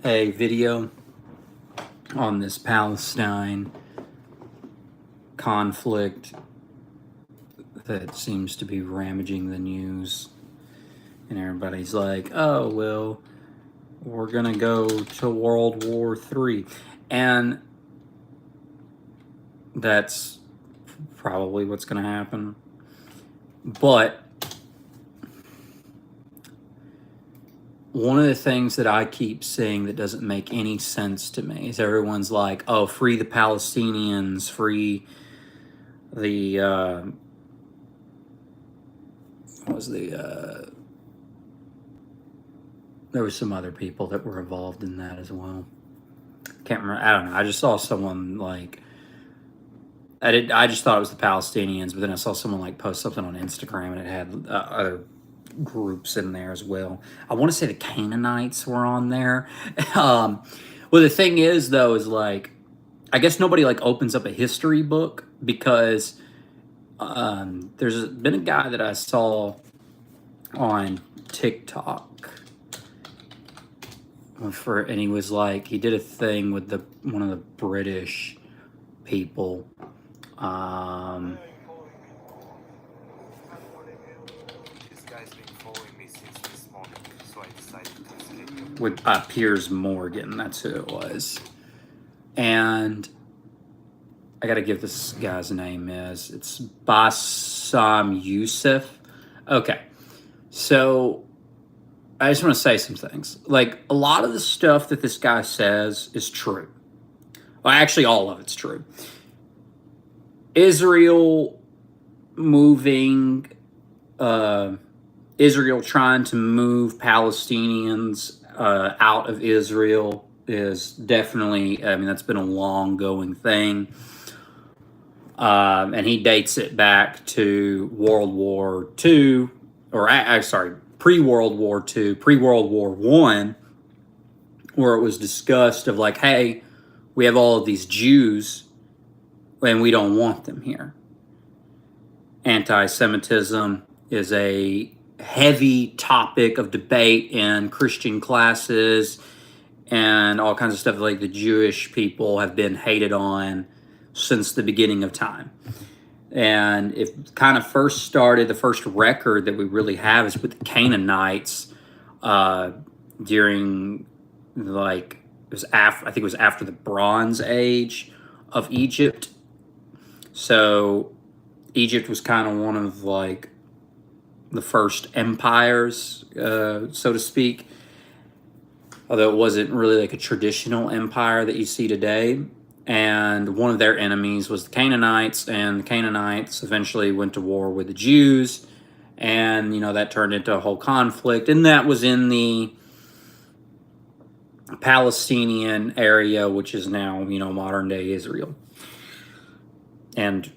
a video on this Palestine conflict that seems to be ravaging the news, and everybody's like, oh, well, we're gonna go to World War III, and that's probably what's gonna happen. But one of the things that I keep seeing that doesn't make any sense to me is everyone's like, oh, free the Palestinians, free the, there was some other people that were involved in that as well. Can't remember, I don't know, I just saw someone like, I just thought it was the Palestinians, but then I saw someone like post something on Instagram and it had other groups in there as well. I want to say the Canaanites were on there. Well, the thing is, though, is like, I guess nobody like opens up a history book because there's been a guy that I saw on TikTok and he was like, he did a thing with one of the British people. With Piers Morgan, that's who it was. And I gotta give this guy's name it's Bassam Youssef. Okay, so I just want to say some things. Like, a lot of the stuff that this guy says is true. Well, actually, all of it's true. Israel trying to move Palestinians out of Israel is definitely, I mean, that's been a long going thing. And he dates it back to World War II, or sorry, pre-World War II, pre-World War I, where it was discussed of like, hey, we have all of these Jews and we don't want them here. Anti-Semitism is a heavy topic of debate in Christian classes and all kinds of stuff. Like, the Jewish people have been hated on since the beginning of time. And it kind of first started, the first record that we really have is with the Canaanites during, like, I think it was after the Bronze Age of Egypt. So Egypt was kind of one of, like, the first empires, so to speak, although it wasn't really like a traditional empire that you see today. And one of their enemies was the Canaanites, and the Canaanites eventually went to war with the Jews, and, you know, that turned into a whole conflict, and that was in the Palestinian area, which is now, you know, modern-day Israel. And,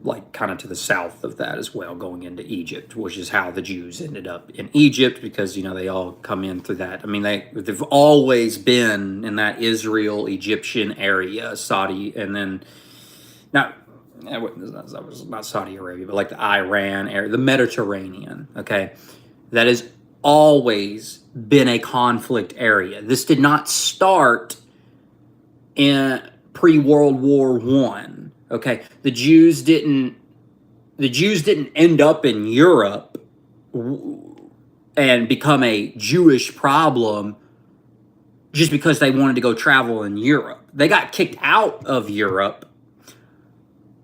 like, kind of to the south of that as well, going into Egypt, which is how the Jews ended up in Egypt, because, you know, they all come in through that. I mean, they've always been in that Israel-Egyptian area, Saudi, and then, that was not Saudi Arabia, but like the Iran area, the Mediterranean, okay? That has always been a conflict area. This did not start in pre-World War I. Okay, the Jews didn't end up in Europe and become a Jewish problem just because they wanted to go travel in Europe. They got kicked out of Europe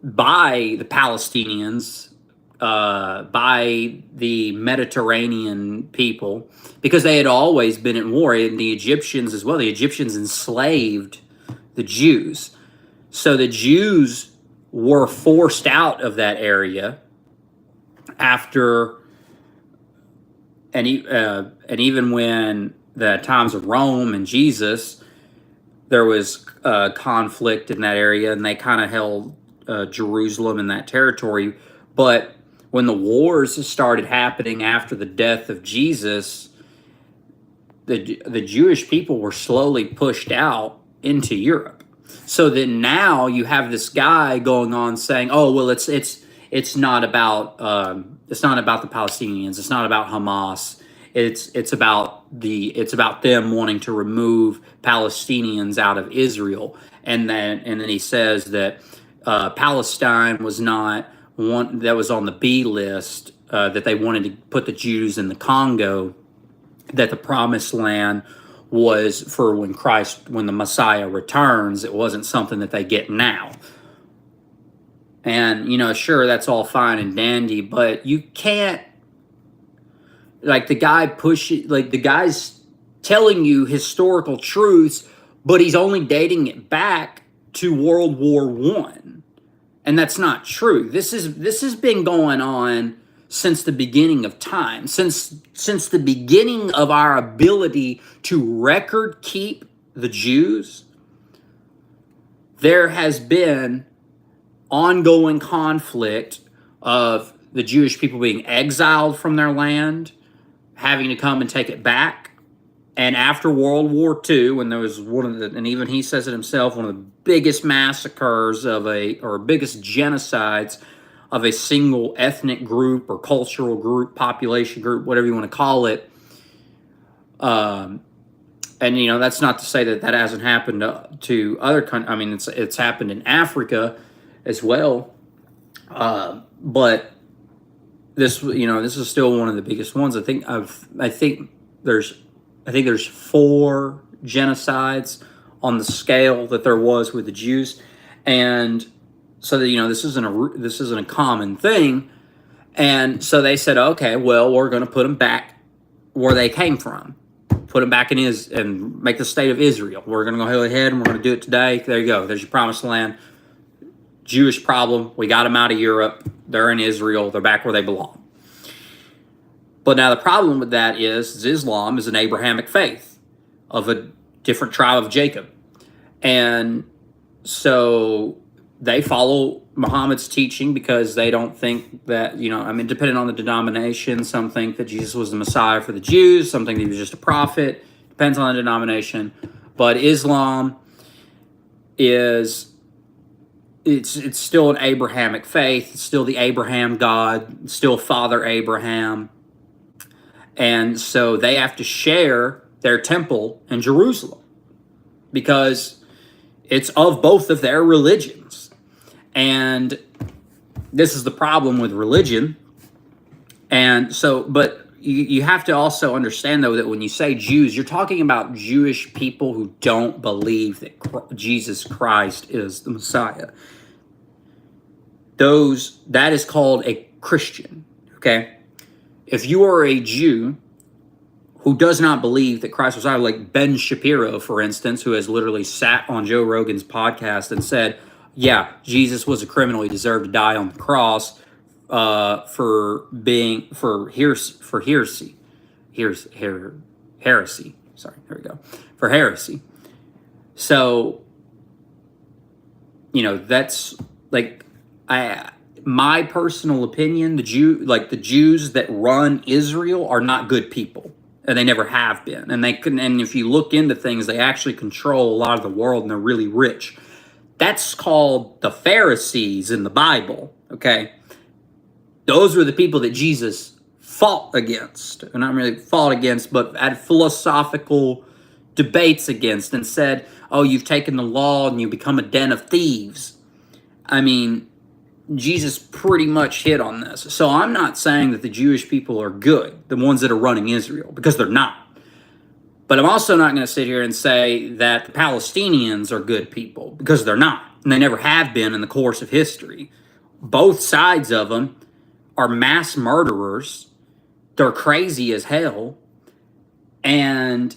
by the Palestinians, by the Mediterranean people, because they had always been at war, and the Egyptians as well. The Egyptians enslaved the Jews. So the Jews were forced out of that area after, and even when the times of Rome and Jesus, there was conflict in that area, and they kind of held Jerusalem and that territory. But when the wars started happening after the death of Jesus, the Jewish people were slowly pushed out into Europe. So then now you have this guy going on saying, "Oh, well, it's not about the Palestinians. It's not about Hamas. It's about them wanting to remove Palestinians out of Israel, and then he says that Palestine was not one that was on the B list, that they wanted to put the Jews in the Congo, that the promised land was for when the Messiah returns. It wasn't something that they get now. And, sure, that's all fine and dandy, but you can't, like, the guy's telling you historical truths, but he's only dating it back to World War One. And that's not true. This has been going on since the beginning of time, since the beginning of our ability to record keep the Jews. There has been ongoing conflict of the Jewish people being exiled from their land, having to come and take it back. And after World War II, when there was and even he says it himself, one of the biggest massacres or biggest genocides of a single ethnic group or cultural group, population group, whatever you want to call it. And that's not to say that hasn't happened to other countries. I mean, it's happened in Africa as well. But this is still one of the biggest ones. I think there's 4 genocides on the scale that there was with the Jews, and so that this isn't a common thing. And so they said, okay, well, we're going to put them back where they came from, put them back and make the state of Israel. We're going to go ahead and we're going to do it today. There you go. There's your promised land. Jewish problem. We got them out of Europe. They're in Israel. They're back where they belong. But now the problem with that is Islam is an Abrahamic faith of a different tribe of Jacob. And so they follow Muhammad's teaching because they don't think that, depending on the denomination, some think that Jesus was the Messiah for the Jews, some think he was just a prophet. Depends on the denomination. But Islam it's still an Abrahamic faith. It's still the Abraham God, it's still Father Abraham. And so they have to share their temple in Jerusalem because it's of both of their religions. And this is the problem with religion. And so, but you have to also understand, though, that when you say Jews, you're talking about Jewish people who don't believe that Jesus Christ is the Messiah. That is called a Christian, okay? If you are a Jew who does not believe that Christ was Messiah, like Ben Shapiro, for instance, who has literally sat on Joe Rogan's podcast and said, yeah, Jesus was a criminal. He deserved to die on the cross for heresy. Sorry, there we go. For heresy. So, that's like, my personal opinion, the Jews that run Israel are not good people, and they never have been. And and if you look into things, they actually control a lot of the world, and they're really rich. That's called the Pharisees in the Bible, okay? Those were the people that Jesus fought against, and not really fought against, but had philosophical debates against, and said, oh, you've taken the law and you become a den of thieves. I mean, Jesus pretty much hit on this. So I'm not saying that the Jewish people are good, the ones that are running Israel, because they're not. But I'm also not going to sit here and say that the Palestinians are good people, because they're not. And they never have been in the course of history. Both sides of them are mass murderers. They're crazy as hell. And,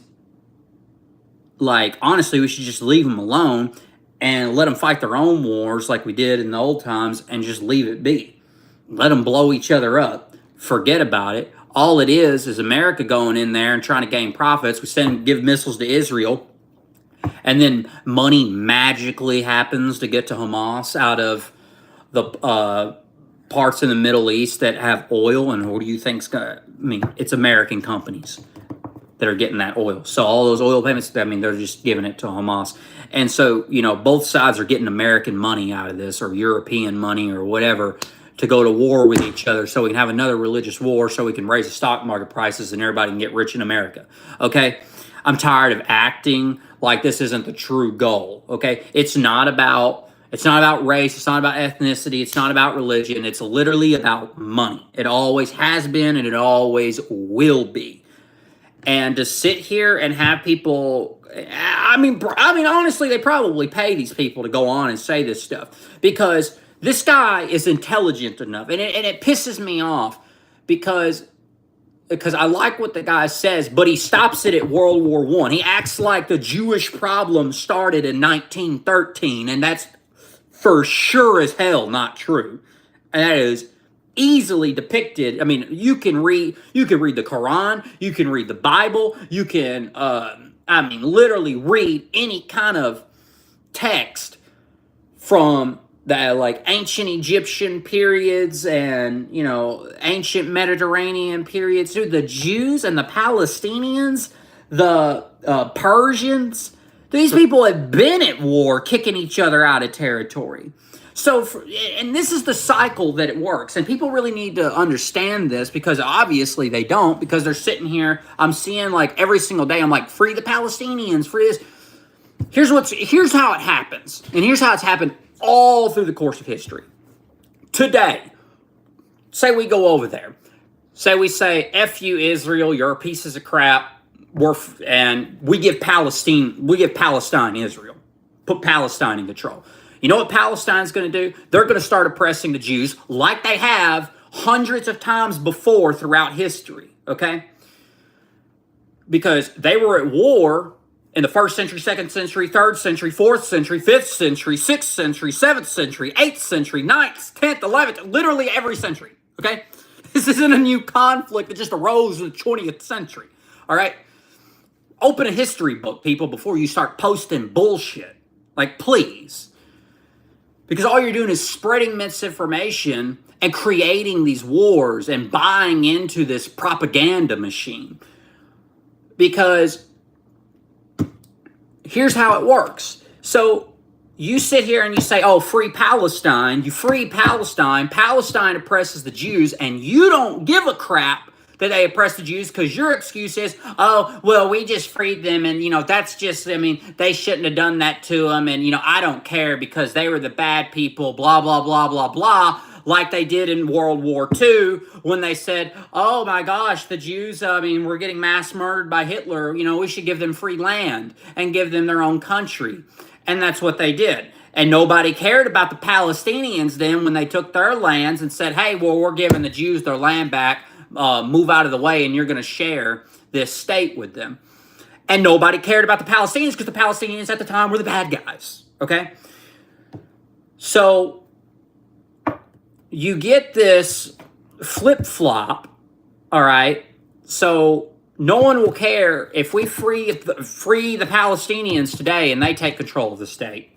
honestly, we should just leave them alone and let them fight their own wars like we did in the old times and just leave it be. Let them blow each other up. Forget about it. All it is America going in there and trying to gain profits. We give missiles to Israel, and then money magically happens to get to Hamas out of the parts in the Middle East that have oil. And what do you think's gonna? It's American companies that are getting that oil. So all those oil payments, they're just giving it to Hamas. And so, both sides are getting American money out of this, or European money, or whatever, to go to war with each other so we can have another religious war so we can raise the stock market prices and everybody can get rich in America. Okay? I'm tired of acting like this isn't the true goal. Okay? It's not about race, it's not about ethnicity, it's not about religion. It's literally about money. It always has been and it always will be. And to sit here and have people, I mean, honestly, they probably pay these people to go on and say this stuff because this guy is intelligent enough, and it pisses me off because I like what the guy says, but he stops it at World War I. He acts like the Jewish problem started in 1913, and that's for sure as hell not true. And that is easily depicted. I mean, you can read the Quran, you can read the Bible, you can, literally read any kind of text from the like ancient Egyptian periods and, you know, ancient Mediterranean periods through the Jews and the Palestinians, the Persians. These people have been at war, kicking each other out of territory. So, and this is the cycle that it works. And people really need to understand this because obviously they don't, because they're sitting here. I'm seeing like every single day, I'm like, free the Palestinians, free this. Here's how it happens. And here's how it's happened all through the course of history. Today, say we go over there. Say we say, F you Israel, you're pieces of crap. And we give Palestine Israel. Put Palestine in control. You know what Palestine's going to do? They're going to start oppressing the Jews like they have hundreds of times before throughout history, okay? Because they were at war in the 1st century, 2nd century, 3rd century, 4th century, 5th century, 6th century, 7th century, 8th century, 9th, 10th, 11th, literally every century, okay? This isn't a new conflict that just arose in the 20th century, all right? Open a history book, people, before you start posting bullshit. Like, please. Because all you're doing is spreading misinformation and creating these wars and buying into this propaganda machine. Because here's how it works. So you sit here and you say, oh, free Palestine. You free Palestine. Palestine oppresses the Jews, and you don't give a crap that they oppress the Jews because your excuse is, oh, well, we just freed them and, you know, that's just, I mean, they shouldn't have done that to them and, you know, I don't care because they were the bad people, blah, blah, blah, blah, blah, like they did in World War II when they said, oh my gosh, the Jews, I mean, we're getting mass murdered by Hitler, you know, we should give them free land and give them their own country. And that's what they did. And nobody cared about the Palestinians then when they took their lands and said, hey, well, we're giving the Jews their land back. Move out of the way and you're going to share this state with them. And nobody cared about the Palestinians because the Palestinians at the time were the bad guys, okay? So you get this flip-flop, all right? So no one will care if we free the Palestinians today and they take control of the state.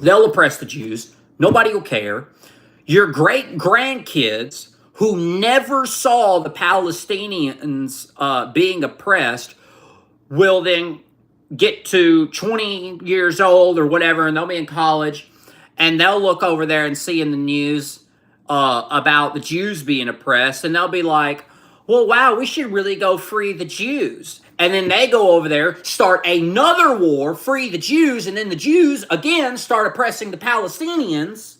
They'll oppress the Jews. Nobody will care. Your great-grandkids who never saw the Palestinians being oppressed will then get to 20 years old or whatever, and they'll be in college, and they'll look over there and see in the news about the Jews being oppressed, and they'll be like, well, wow, we should really go free the Jews. And then they go over there, start another war, free the Jews, and then the Jews, again, start oppressing the Palestinians.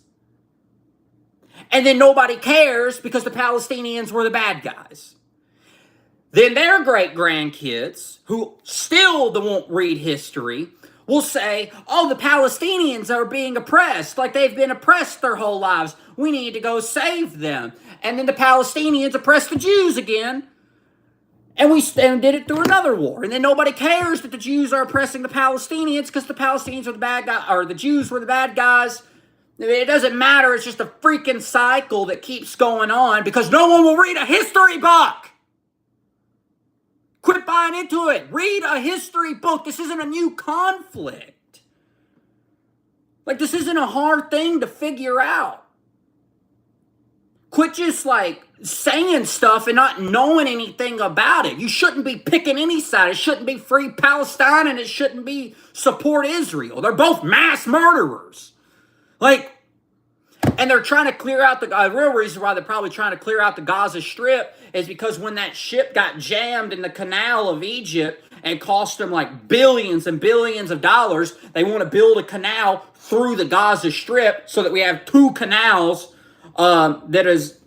And then nobody cares because the Palestinians were the bad guys. Then their great-grandkids, who still won't read history, will say, oh, the Palestinians are being oppressed, like they've been oppressed their whole lives. We need to go save them. And then the Palestinians oppressed the Jews again. And we did it through another war. And then nobody cares that the Jews are oppressing the Palestinians because the Palestinians were the bad guys, or the Jews were the bad guys. It doesn't matter. It's just a freaking cycle that keeps going on because no one will read a history book. Quit buying into it. Read a history book. This isn't a new conflict. Like, this isn't a hard thing to figure out. Quit just, like, saying stuff and not knowing anything about it. You shouldn't be picking any side. It shouldn't be free Palestine and it shouldn't be support Israel. They're both mass murderers. Like, And they're trying to clear out the real reason why they're probably trying to clear out the Gaza Strip is because when that ship got jammed in the canal of Egypt and cost them like billions and billions of dollars, they want to build a canal through the Gaza Strip so that we have two canals that is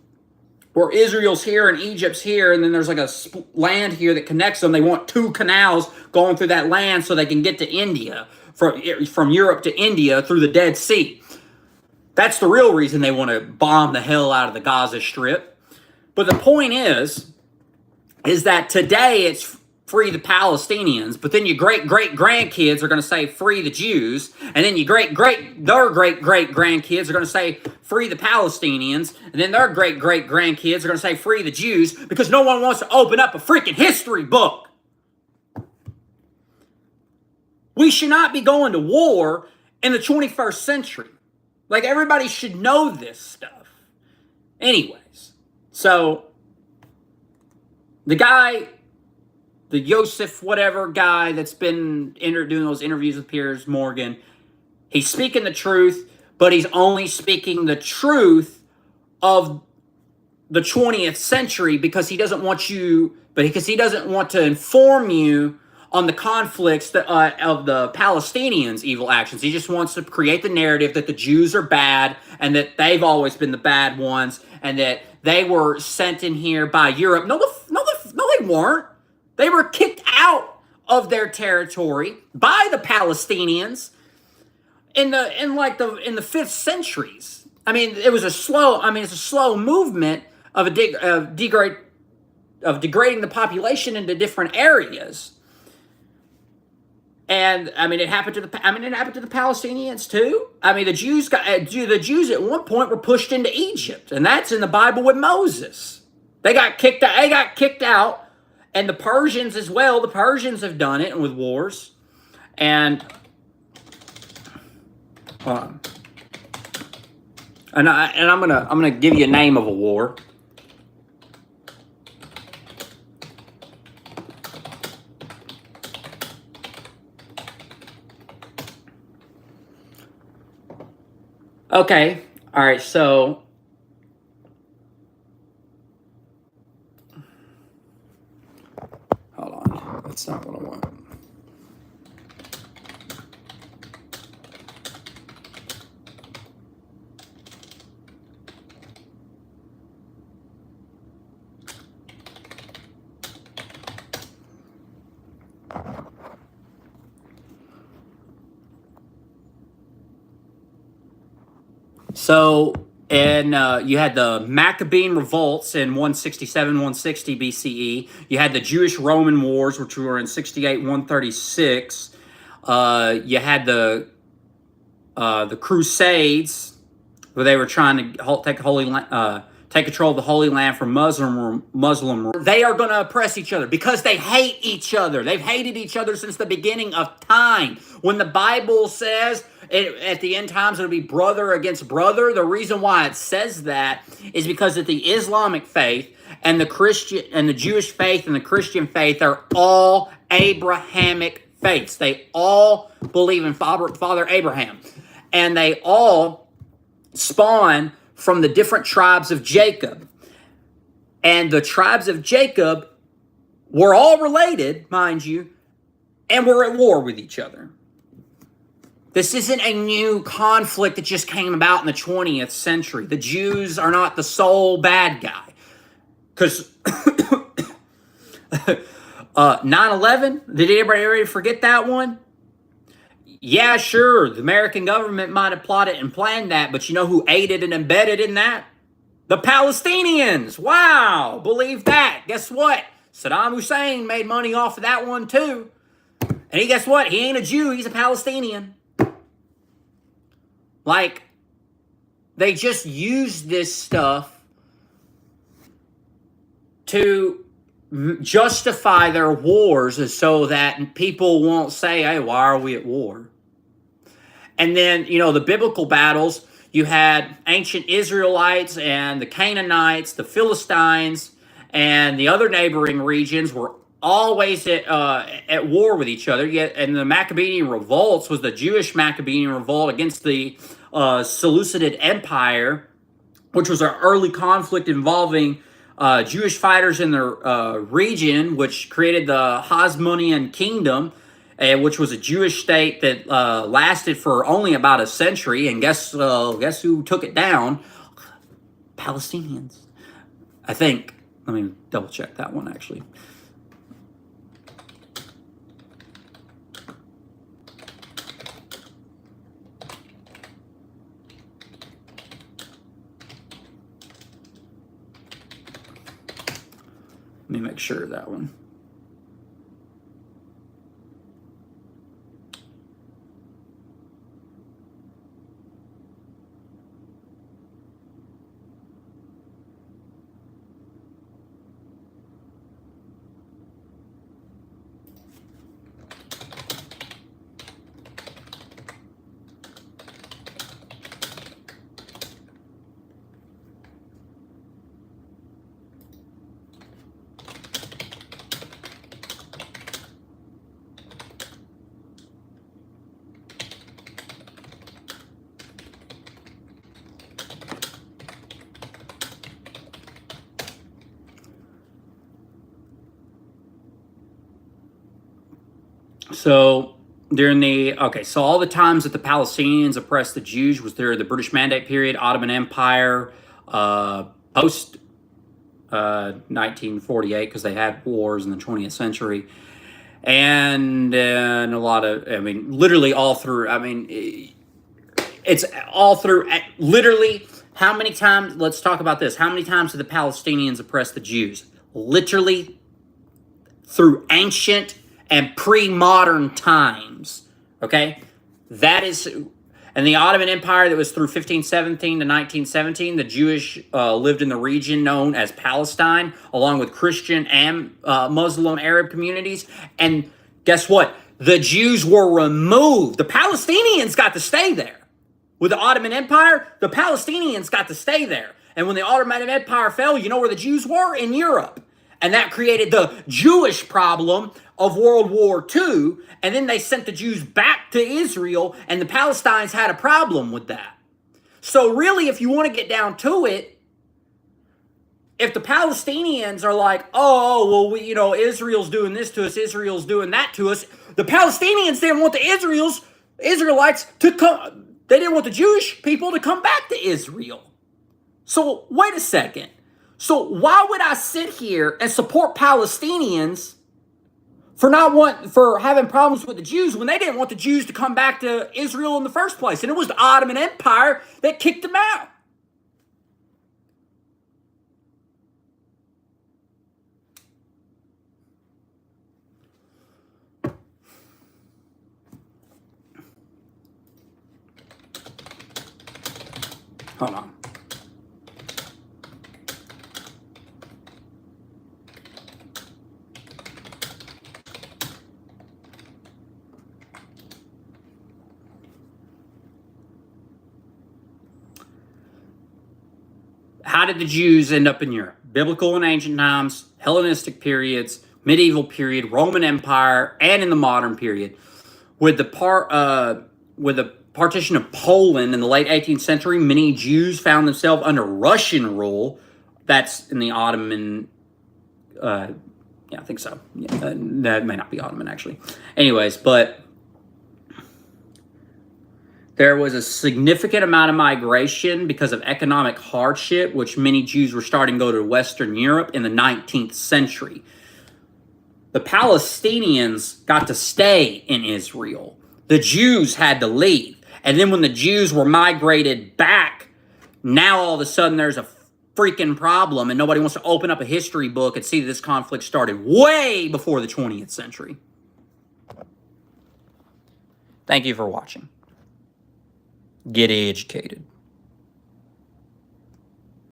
where Israel's here and Egypt's here, and then there's like a land here that connects them. They want two canals going through that land so they can get to India, from Europe to India through the Dead Sea. That's the real reason they want to bomb the hell out of the Gaza Strip. But the point is that today it's free the Palestinians, but then your great-great-grandkids are going to say free the Jews, and then your great-great-grandkids are going to say free the Palestinians, and then their great-great-grandkids are going to say free the Jews, because no one wants to open up a freaking history book. We should not be going to war in the 21st century. Like, everybody should know this stuff. Anyways, so the guy, the Yosef whatever guy that's been doing those interviews with Piers Morgan, he's speaking the truth, but he's only speaking the truth of the 20th century because he doesn't want to inform you on the conflicts of the Palestinians' evil actions. He just wants to create the narrative that the Jews are bad and that they've always been the bad ones and that they were sent in here by Europe. No, they weren't. They were kicked out of their territory by the Palestinians in the 5th centuries. I mean, it's a slow movement of degrading the population into different areas. And I mean, it happened to the Palestinians too. I mean, the Jews at one point were pushed into Egypt, and that's in the Bible with Moses. They got kicked out, and the Persians as well. The Persians have done it with wars, and I'm gonna give you a name of a war. Okay, all right, so hold on, that's not what I want. So, and you had the Maccabean revolts in 167, 160 BCE. You had the Jewish-Roman wars, which were in 68, 136. You had the Crusades, where they were trying to take control of the Holy Land from Muslim. They are going to oppress each other because they hate each other. They've hated each other since the beginning of time. When the Bible says at the end times it'll be brother against brother, the reason why it says that is because that the Islamic faith and the Christian and the Jewish faith and the Christian faith are all Abrahamic faiths. They all believe in Father Abraham, and they all spawn from the different tribes of Jacob. And the tribes of Jacob were all related, mind you, and were at war with each other. This isn't a new conflict that just came about in the 20th century. The Jews are not the sole bad guy. Because 9/11, did anybody already forget that one? Yeah, sure, the American government might have plotted and planned that, but you know who aided and embedded in that? The Palestinians. Wow, believe that. Guess what? Saddam Hussein made money off of that one too. And guess what? He ain't a Jew, he's a Palestinian. Like, they just use this stuff to justify their wars so that people won't say, hey, why are we at war? And then, you know, the biblical battles, you had ancient Israelites and the Canaanites, the Philistines, and the other neighboring regions were always at war with each other. Yet, and the Maccabean revolts was the Jewish Maccabean revolt against the Seleucid Empire which was an early conflict involving Jewish fighters in the region, which created the Hasmonean Kingdom, which was a Jewish state that lasted for only about a century. And guess who took it down? Palestinians, I think. Let me double check that one, actually. Let me make sure of that one. So so all the times that the Palestinians oppressed the Jews was during the British Mandate period, Ottoman Empire, post 1948, because they had wars in the 20th century, and a lot of, literally all through, it's all through, literally, how many times, let's talk about this, how many times did the Palestinians oppress the Jews? Literally through ancient and pre-modern times, okay? That is, and the Ottoman Empire that was through 1517 to 1917, the Jewish lived in the region known as Palestine, along with Christian and Muslim Arab communities. And guess what? The Jews were removed. The Palestinians got to stay there. With the Ottoman Empire, the Palestinians got to stay there. And when the Ottoman Empire fell, you know where the Jews were? In Europe. And that created the Jewish problem of World War II, and then they sent the Jews back to Israel, and the Palestinians had a problem with that. So really, if you want to get down to it, if the Palestinians are like, oh, well, Israel's doing this to us, Israel's doing that to us, the Palestinians didn't want the Israelites to come, they didn't want the Jewish people to come back to Israel. So wait a second. So why would I sit here and support Palestinians for having problems with the Jews when they didn't want the Jews to come back to Israel in the first place? And it was the Ottoman Empire that kicked them out. Hold on. How did the Jews end up in Europe? Biblical and ancient times, Hellenistic periods, medieval period, Roman Empire, and in the modern period. With the partition of Poland in the late 18th century, many Jews found themselves under Russian rule. That's in the Ottoman. Yeah, I think so. Yeah, that may not be Ottoman, actually. Anyways, but there was a significant amount of migration because of economic hardship, which many Jews were starting to go to Western Europe in the 19th century. The Palestinians got to stay in Israel. The Jews had to leave. And then when the Jews were migrated back, now all of a sudden there's a freaking problem, and nobody wants to open up a history book and see that this conflict started way before the 20th century. Thank you for watching. Get educated.